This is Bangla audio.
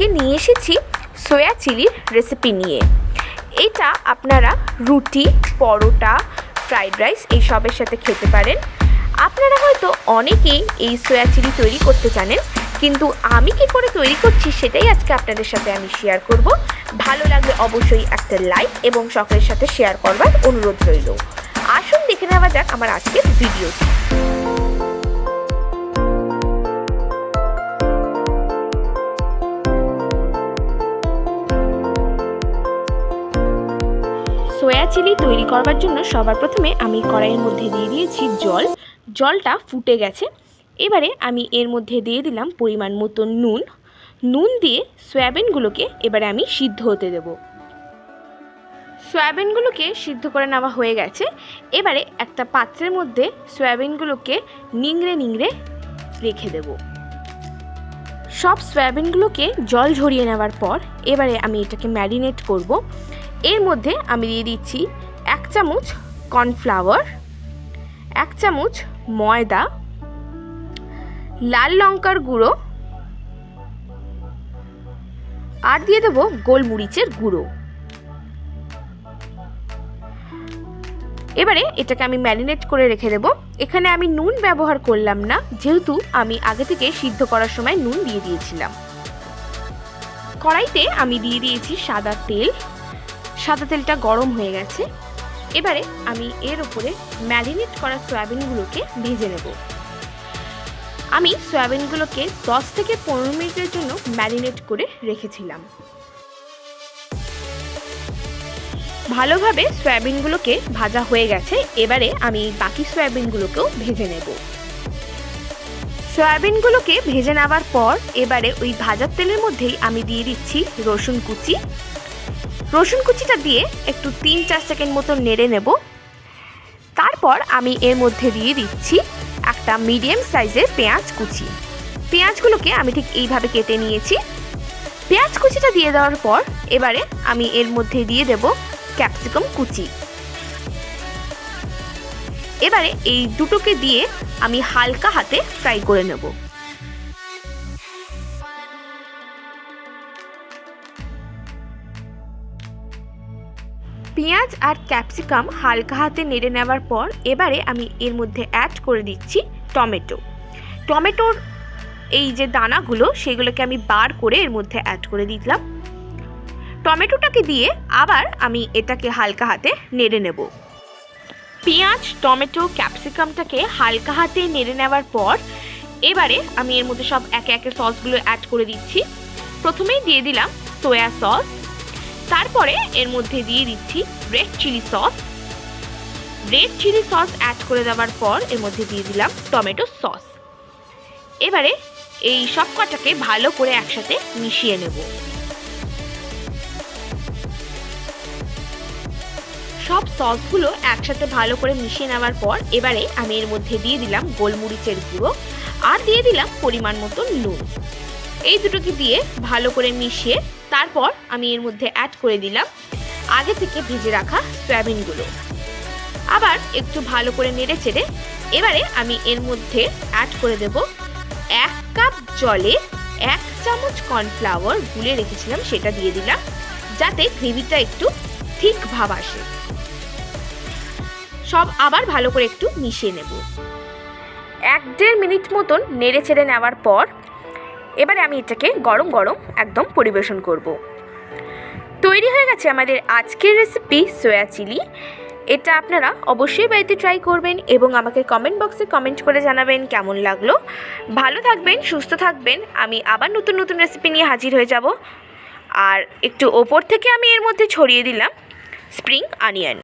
আজকে নিয়ে এসেছি সোয়া চিলির রেসিপি নিয়ে। এটা আপনারা রুটি, পরোটা, ফ্রাইড রাইস এইসবের সাথে খেতে পারেন। আপনারা হয়তো অনেকেই এই সোয়া চিলি তৈরি করতে জানেন, কিন্তু আমি কী করে তৈরি করছি সেটাই আজকে আপনাদের সাথে আমি শেয়ার করব। ভালো লাগলে অবশ্যই একটা লাইক এবং সকলের সাথে শেয়ার করবার অনুরোধ রইল। আসুন দেখে নেওয়া যাক আমার আজকের ভিডিওটি। সোয়া চিলি তৈরি করবার জন্য সবার প্রথমে আমি কড়াইয়ের মধ্যে দিয়ে দিয়েছি জল। জলটা ফুটে গেছে। এবারে আমি এর মধ্যে দিয়ে দিলাম পরিমাণ মতো নুন দিয়ে সয়াবিনগুলোকে এবারে আমি সিদ্ধ হতে দেব। সয়াবিনগুলোকে সিদ্ধ করে নেওয়া হয়ে গেছে। এবারে একটা পাত্রের মধ্যে সয়াবিনগুলোকে নিংড়ে রেখে দেব। সব সয়াবিনগুলোকে জল ঝরিয়ে নেওয়ার পর এবারে আমি এটাকে ম্যারিনেট করব। এর মধ্যে আমি দিয়ে দিচ্ছি 1 চামচ কর্নফ্লাওয়ার, 1 চামচ ময়দা, লাল লঙ্কার গুঁড়ো আর দিয়ে দেবো গোলমরিচের গুঁড়ো। এবারে এটাকে আমি ম্যারিনেট করে রেখে দেব। এখানে আমি নুন ব্যবহার করলাম না, যেহেতু আমি আগে থেকে সিদ্ধ করার সময় নুন দিয়ে দিয়েছিলাম। কড়াইতে আমি দিয়ে দিয়েছি সাদা তেল। সাদা তেলটা গরম হয়ে গেছে। এবারে আমি এর উপরে ম্যারিনেট করা সয়াবিনগুলোকে ভেজে নেব। আমি সয়াবিনগুলোকে 10 থেকে 15 মিনিটের জন্য ম্যারিনেট করে রেখেছিলাম। ভালোভাবে সয়াবিনগুলোকে ভাজা হয়ে গেছে। এবারে আমি বাকি সয়াবিনগুলোকেও ভেজে নেব। সয়াবিনগুলোকে ভেজে নেওয়ার পর এবারে ওই ভাজার তেলের মধ্যেই আমি দিয়ে দিচ্ছি রসুন কুচি। রসুন কুচিটা দিয়ে একটু 3-4 সেকেন্ড মতো নেড়ে নেব। তারপর আমি এর মধ্যে দিয়ে দিচ্ছি একটা মিডিয়াম সাইজের পেঁয়াজ কুচি। পেঁয়াজগুলোকে আমি ঠিক এইভাবে কেটে নিয়েছি। পেঁয়াজ কুচিটা দিয়ে দেওয়ার পর এবারে আমি এর মধ্যে দিয়ে দেব ক্যাপসিকাম কুচি। এবারে এই দুটোকে দিয়ে আমি হালকা হাতে ফ্রাই করে নেব। পেঁয়াজ আর ক্যাপসিকাম হালকা হাতে নেড়ে নেওয়ার পর এবারে আমি এর মধ্যে অ্যাড করে দিচ্ছি টমেটোর এই যে দানাগুলো সেগুলোকে আমি বার করে এর মধ্যে অ্যাড করে দিলাম। টমেটোটাকে দিয়ে আবার আমি এটাকে হালকা হাতে নেড়ে নেব। পেঁয়াজ, টমেটো, ক্যাপসিকামটাকে হালকা হাতে নেড়ে নেওয়ার পর এবারে আমি এর মধ্যে সব একে একে সসগুলো অ্যাড করে দিচ্ছি। প্রথমেই দিয়ে দিলাম সোয়া সস, তারপরে এর মধ্যে দিয়ে দিচ্ছি রেড চিলি সস অ্যাড করে দেওয়ার পর এর মধ্যে দিয়ে দিলাম টমেটো সস। এবারে এই সব কটাকে ভালো করে একসাথে মিশিয়ে নেব। সব সসগুলো একসাথে ভালো করে মিশিয়ে নেওয়ার পর এবারে আমি এর মধ্যে দিয়ে দিলাম গোলমরিচের গুঁড়ো আর দিয়ে দিলাম পরিমাণ মতো নুন। এই দুটোকে দিয়ে ভালো করে মিশিয়ে তারপর আমি এর মধ্যে অ্যাড করে দিলাম আগে থেকে ভেজে রাখা সয়াবিনগুলো। আবার একটু ভালো করে নেড়ে চেড়ে এবারে আমি এর মধ্যে অ্যাড করে দেব 1 কাপ জলে 1 চামচ কর্নফ্লাওয়ার গুলে রেখেছিলাম, সেটা দিয়ে দিলাম যাতে গ্রেভিটা একটু ঠিক ভাব আসে। সব আবার ভালো করে একটু মিশিয়ে নেব। 1-1.5 মিনিট মতন নেড়ে চেড়ে নেওয়ার পর এবারে আমি এটাকে গরম গরম একদম পরিবেশন করব। তৈরি হয়ে গেছে আমাদের আজকের রেসিপি সোয়া চিলি। এটা আপনারা অবশ্যই বাড়িতে ট্রাই করবেন এবং আমাকে কমেন্ট বক্সে কমেন্ট করে জানাবেন কেমন লাগলো। ভালো থাকবেন, সুস্থ থাকবেন। আমি আবার নতুন রেসিপি নিয়ে হাজির হয়ে যাব। আর একটু ওপর থেকে আমি এর মধ্যে ছড়িয়ে দিলাম স্প্রিং অনিয়ন।